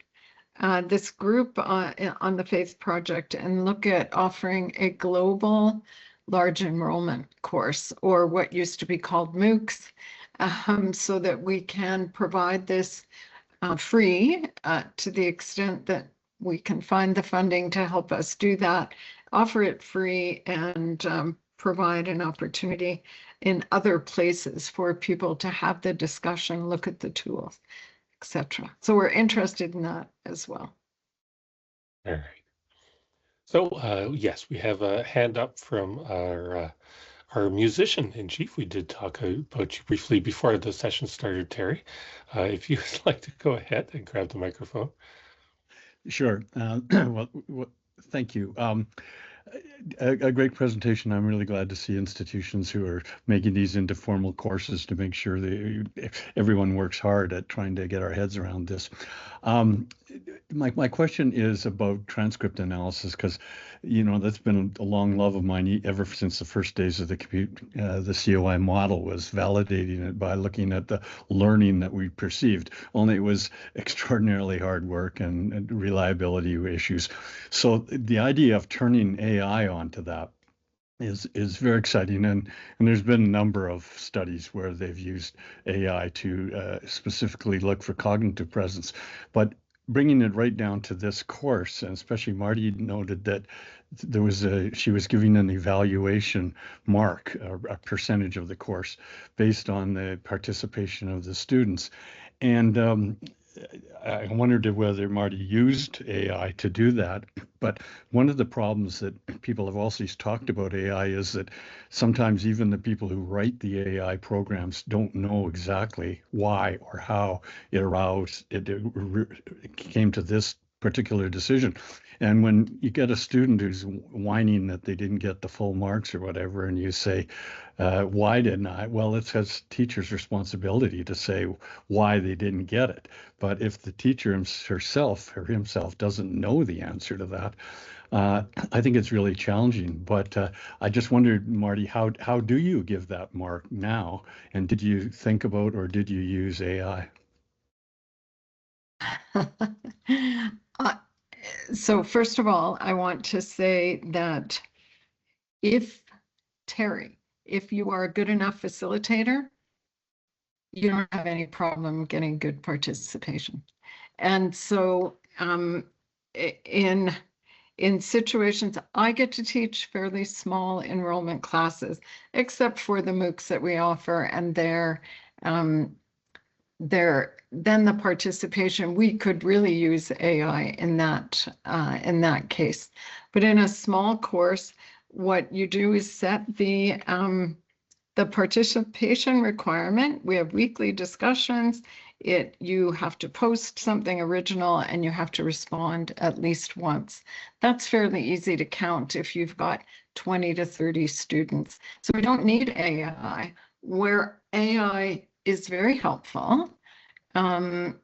this group on the Faith Project and look at offering a global large enrollment course, or what used to be called MOOCs, so that we can provide this free to the extent that we can find the funding to help us do that, offer it free, and provide an opportunity in other places for people to have the discussion, look at the tools, etc. So we're interested in that as well. All right. So yes, we have a hand up from our musician in chief. We did talk about you briefly before the session started, Terry. If you would like to go ahead and grab the microphone. Sure. Well, thank you. A great presentation. I'm really glad to see institutions who are making these into formal courses to make sure that everyone works hard at trying to get our heads around this. My question is about transcript analysis, because that's been a long love of mine ever since the first days of the COI model was validating it by looking at the learning that we perceived. Only it was extraordinarily hard work and reliability issues. So the idea of turning AI onto that is very exciting, and there's been a number of studies where they've used AI to specifically look for cognitive presence, but bringing it right down to this course, and especially Marty noted that she was giving an evaluation mark, a percentage of the course based on the participation of the students, and I wondered whether Marty used AI to do that. But one of the problems that people have also talked about AI is that sometimes even the people who write the AI programs don't know exactly why or how it came to this particular decision. And when you get a student who's whining that they didn't get the full marks or whatever, and you say, why didn't I? Well, it's his teacher's responsibility to say why they didn't get it. But if the teacher herself or himself doesn't know the answer to that, I think it's really challenging. But I just wondered, Marty, how do you give that mark now? And did you think about or did you use AI? So first of all, I want to say that if you are a good enough facilitator, you don't have any problem getting good participation. And so in situations, I get to teach fairly small enrollment classes, except for the MOOCs that we offer, and then the participation, we could really use AI in that case. But in a small course, what you do is set the participation requirement. We have weekly discussions. You have to post something original and you have to respond at least once. That's fairly easy to count if you've got 20 to 30 students. So we don't need AI. Where AI is very helpful and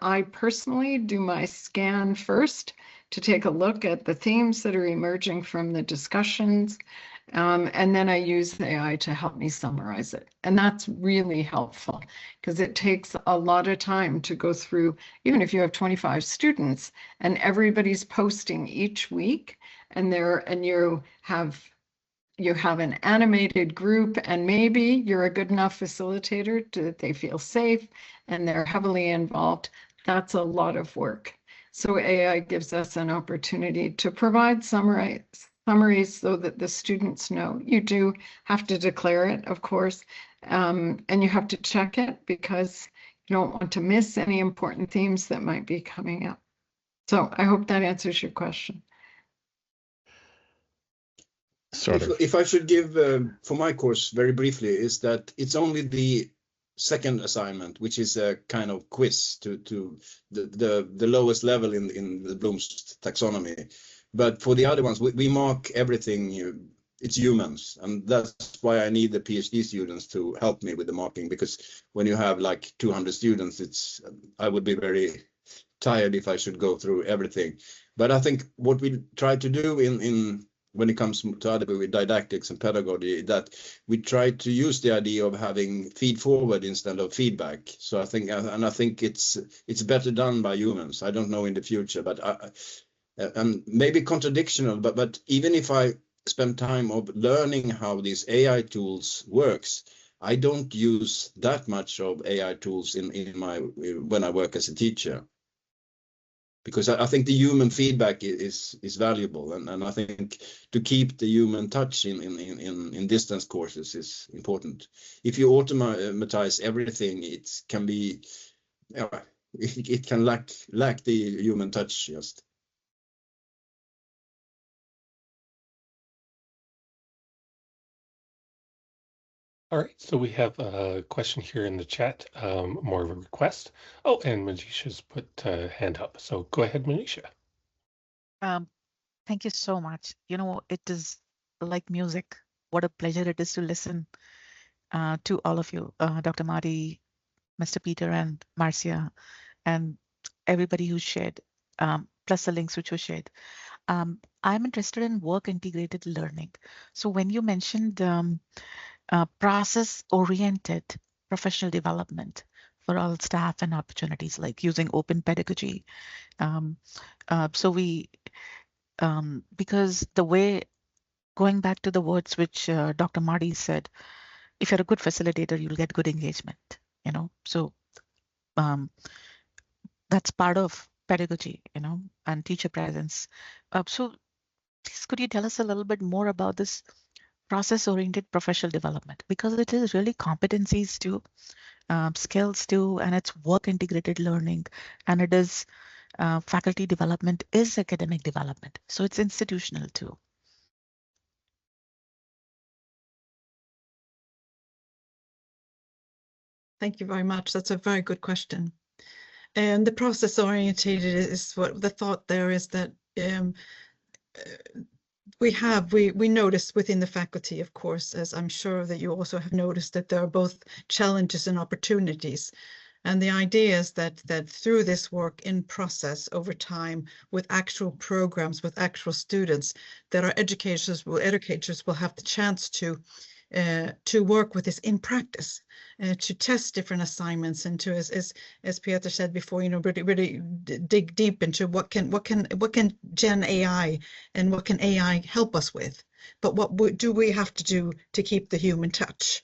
I personally do my scan first to take a look at the themes that are emerging from the discussions. And then I use AI to help me summarize it. And that's really helpful because it takes a lot of time to go through, even if you have 25 students and everybody's posting each week and you have an animated group and maybe you're a good enough facilitator that they feel safe and they're heavily involved. That's a lot of work. So AI gives us an opportunity to provide summaries so that the students know. You do have to declare it, of course, and you have to check it because you don't want to miss any important themes that might be coming up. So I hope that answers your question. If I should give for my course very briefly, is that it's only the second assignment, which is a kind of quiz to the lowest level in the Bloom's taxonomy. But for the other ones, we mark everything. It's humans, and that's why I need the PhD students to help me with the marking, because when you have like 200 students, I would be very tired if I should go through everything. But I think what we try to do in when it comes to other with didactics and pedagogy, that we try to use the idea of having feed forward instead of feedback. So I think it's better done by humans. I don't know in the future, but and maybe contradictional, but even if I spend time of learning how these AI tools works, I don't use that much of AI tools when I work as a teacher. Because I think the human feedback is valuable, and I think to keep the human touch in distance courses is important. If you automatize everything, it can be, it can lack the human touch just. All right, so we have a question here in the chat, more of a request. Oh, and Manisha's put a hand up. So go ahead, Manisha. Thank you so much. You know, it is like music. What a pleasure it is to listen to all of you, Dr. Marty, Mr. Peter, and Marcia, and everybody who shared, plus the links which were shared. I'm interested in work-integrated learning. So when you mentioned process-oriented professional development for all staff and opportunities, like using open pedagogy. Because the way, going back to the words which Dr. Marty said, if you're a good facilitator, you'll get good engagement, you know. So that's part of pedagogy, you know, and teacher presence. So please, could you tell us a little bit more about this process-oriented professional development, because it is really competencies too, skills too, and it's work-integrated learning, and it is faculty development is academic development, so it's institutional too. Thank you very much. That's a very good question. And the process-oriented is what the thought there is that we notice within the faculty, of course, as I'm sure that you also have noticed, that there are both challenges and opportunities. And the idea is that through this work in process over time with actual programs, with actual students, that our educators will have the chance to to work with this in practice, to test different assignments, and to, as Peter said before, really dig deep into what can Gen AI and what can AI help us with, but what do we have to do to keep the human touch?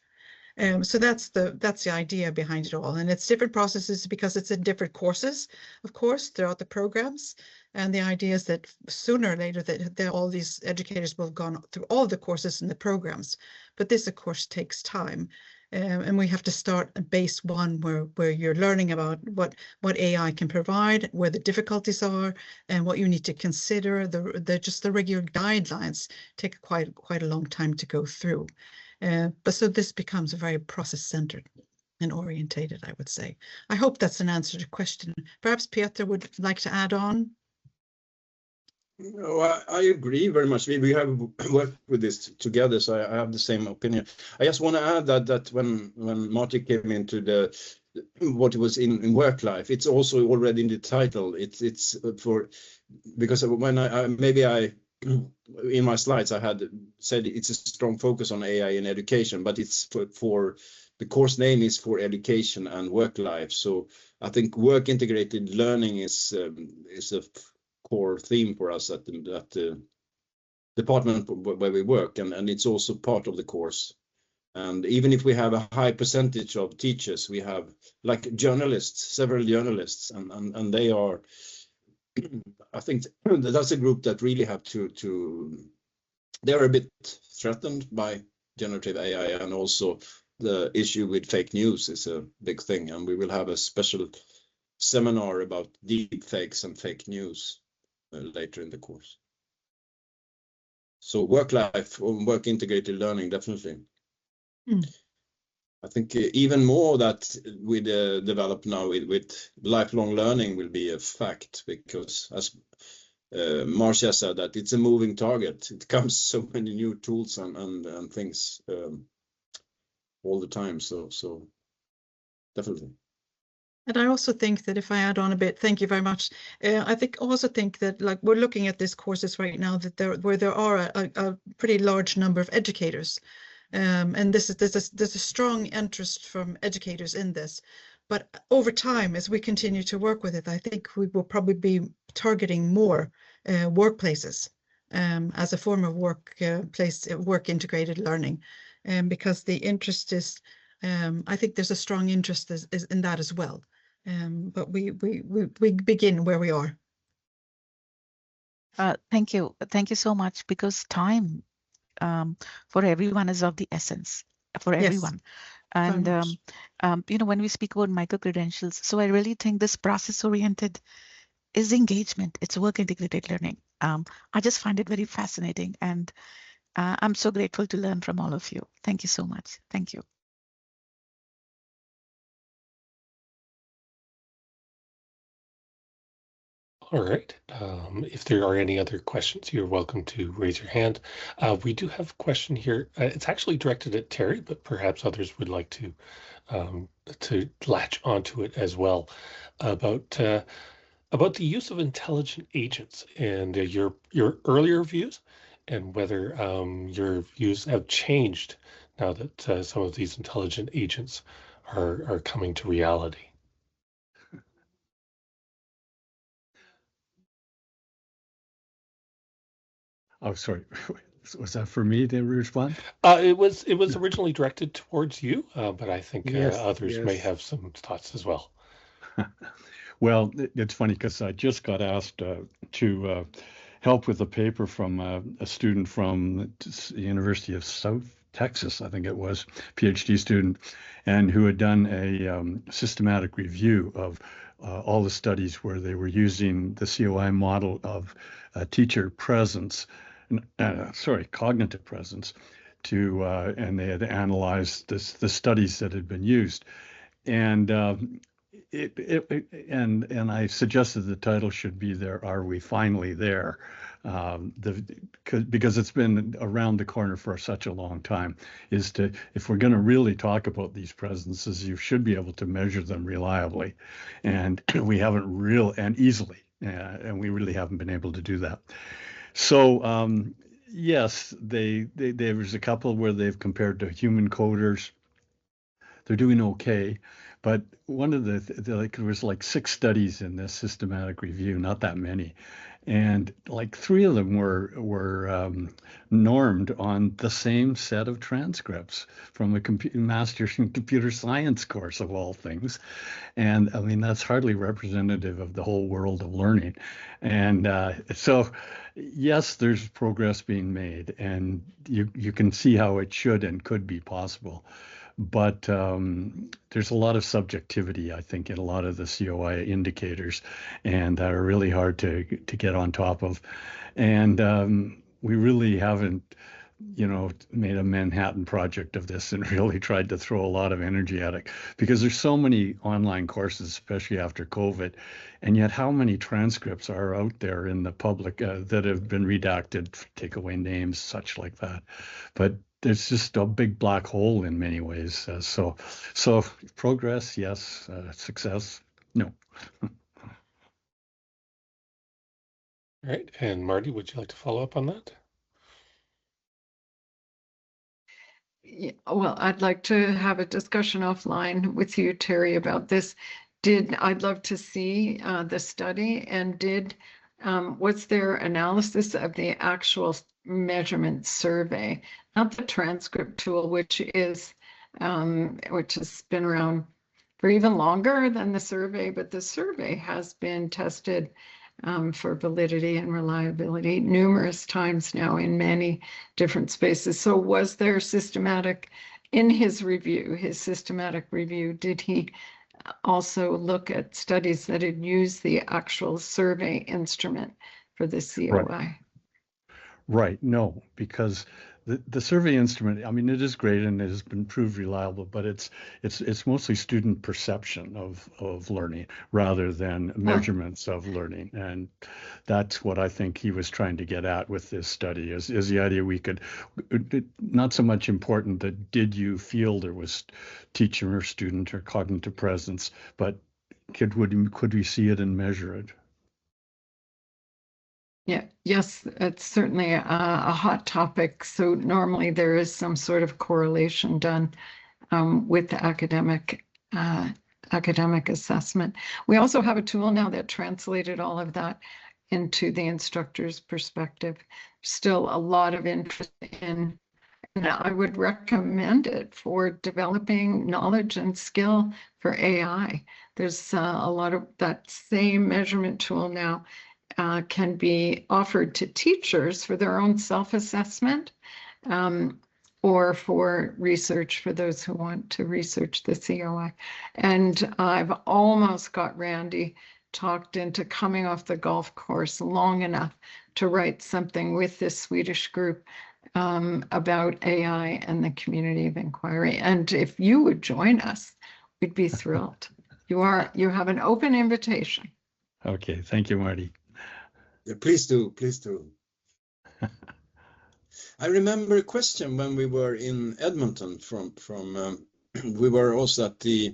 So that's the idea behind it all, and it's different processes because it's in different courses, of course, throughout the programs. And the idea is that sooner or later that all these educators will have gone through all the courses in the programs. But this, of course, takes time. And we have to start at base one where you're learning about what AI can provide, where the difficulties are, and what you need to consider. Just the regular guidelines take quite a long time to go through. But so this becomes very process-centered and orientated, I would say. I hope that's an answer to the question. Perhaps Peter would like to add on. No, I agree very much. We have worked with this together, so I have the same opinion. I just want to add that when Marcia came into what was in work life, it's also already in the title. It's for, because when I in my slides I had said it's a strong focus on AI in education, but it's for the course name is for education and work life. So I think work integrated learning is a core theme for us at the department where we work, and it's also part of the course. And even if we have a high percentage of teachers, we have like journalists, several journalists, and they are, I think that's a group that really have to they're a bit threatened by generative AI, and also the issue with fake news is a big thing, and we will have a special seminar about deep fakes and fake news later in the course. So work life or work integrated learning, definitely. I think even more that we develop now with lifelong learning will be a fact, because as Marcia said, that it's a moving target. It comes so many new tools and things all the time. So definitely. And I also think that if I add on a bit, thank you very much. I think that like we're looking at these courses right now that there are a pretty large number of educators, and there's a strong interest from educators in this. But over time, as we continue to work with it, I think we will probably be targeting more workplaces as a form of work integrated learning, because the interest is, I think there's a strong interest in that as well. But we begin where we are. Thank you so much, because time for everyone is of the essence for everyone. Yes, and when we speak about micro-credentials, so I really think this process-oriented is engagement. It's work integrated learning. I just find it very fascinating, and I'm so grateful to learn from all of you. Thank you so much. Thank you. All right. If there are any other questions, you're welcome to raise your hand. We do have a question here. It's actually directed at Terry, but perhaps others would like to latch onto it as well, about the use of intelligent agents and your earlier views, and whether your views have changed now that some of these intelligent agents are coming to reality. Oh, sorry. Was that for me to respond? It was originally directed towards you, but I think others may yes. have some thoughts as well. Well, it's funny because I just got asked to help with a paper from a student from the University of South Texas, I think it was, PhD student, and who had done a systematic review of all the studies where they were using the COI model of teacher presence, cognitive presence, and they had analyzed the studies that had been used, and and I suggested the title should be there. Are we finally there? Because it's been around the corner for such a long time. If we're going to really talk about these presences, you should be able to measure them reliably, and we haven't and easily, and we really haven't been able to do that. So Yes, there was a couple where they've compared to human coders. They're doing okay, but one of there was like 6 studies in this systematic review, not that many, and like 3 of them were normed on the same set of transcripts from a master's in computer science course of all things. And I mean, that's hardly representative of the whole world of learning. And so, yes, there's progress being made, and you can see how it should and could be possible. But there's a lot of subjectivity, I think, in a lot of the COI indicators, and that are really hard to get on top of. And we really haven't, made a Manhattan Project of this and really tried to throw a lot of energy at it, because there's so many online courses, especially after COVID, and yet how many transcripts are out there in the public that have been redacted, take away names, such like that. But there's just a big black hole in many ways. So progress, yes. Success, no. All right. And Marty, would you like to follow up on that? Yeah, well, I'd like to have a discussion offline with you, Terry, about this. I'd love to see the study, and what's their analysis of the actual measurement survey, not the transcript tool, which has been around for even longer than the survey, but the survey has been tested for validity and reliability numerous times now in many different spaces. So was there in his systematic review, did he also look at studies that had used the actual survey instrument for the COI? Right. No, because the survey instrument, I mean, it is great and it has been proved reliable, but it's mostly student perception of learning rather than measurements of learning. And that's what I think he was trying to get at with this study, is the idea we could, not so much important that did you feel there was teacher or student or cognitive presence, but could we see it and measure it? Yeah, yes, it's certainly a hot topic. So normally there is some sort of correlation done with the academic assessment. We also have a tool now that translated all of that into the instructor's perspective. Still a lot of interest in, and I would recommend it for developing knowledge and skill for AI. There's a lot of that same measurement tool now can be offered to teachers for their own self-assessment, or for research for those who want to research the COI. And I've almost got Randy talked into coming off the golf course long enough to write something with this Swedish group about AI and the community of inquiry. And if you would join us, we'd be thrilled. You have an open invitation. Okay, thank you, Marty. Yeah, please do. I remember a question when we were in Edmonton from we were also at the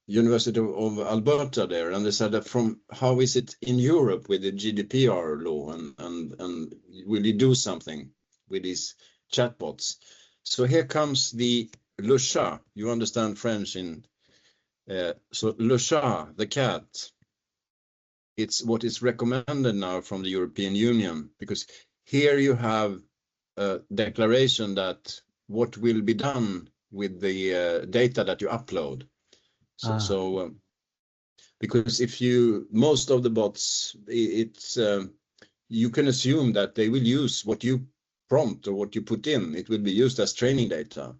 University of Alberta there, and they said that from how is it in Europe with the GDPR law, and will you do something with these chatbots? So here comes the le chat. You understand French in so le chat, the cat. It's what is recommended now from the European Union, because here you have a declaration that what will be done with the data that you upload. So because most of the bots, it's you can assume that they will use what you prompt or what you put in. It will be used as training data,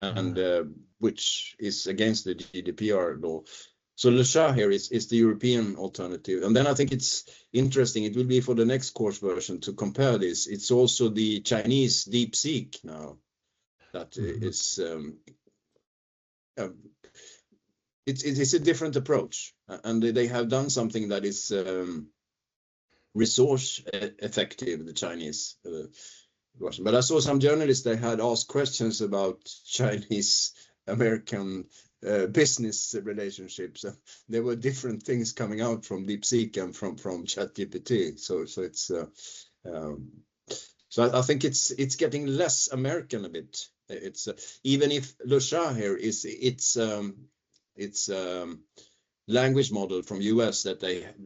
and which is against the GDPR law. So le chat here is the European alternative. And then I think it's interesting, it will be for the next course version to compare this. It's also the Chinese DeepSeek now that is, it's a different approach. And they have done something that is resource effective, the Chinese version. But I saw some journalists, they had asked questions about Chinese American business relationships. There were different things coming out from DeepSeek and from ChatGPT. So it's so I think it's getting less American a bit. It's even if Le Chat here is it's language model from US that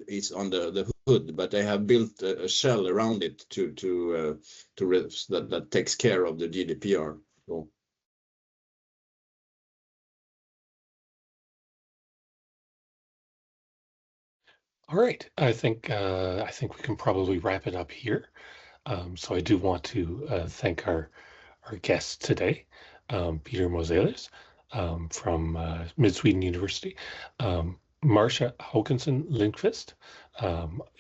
it's under the hood, but they have built a shell around it that takes care of the GDPR. So. All right, I think we can probably wrap it up here. So I do want to thank our guests today, Peter Mozelius from Mid-Sweden University, Marcia Håkansson Lindqvist,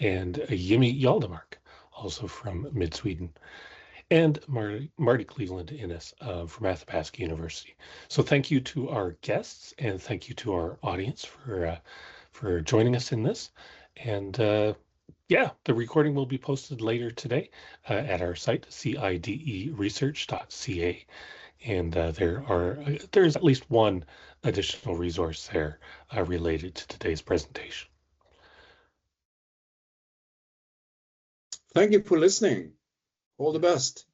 and Jimmy Jaldemark, also from Mid-Sweden, and Marty Cleveland Innes from Athabasca University. So thank you to our guests, and thank you to our audience for joining us in this. And yeah, the recording will be posted later today at our site, cideresearch.ca. And there's at least one additional resource there related to today's presentation. Thank you for listening. All the best.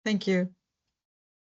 Thank you.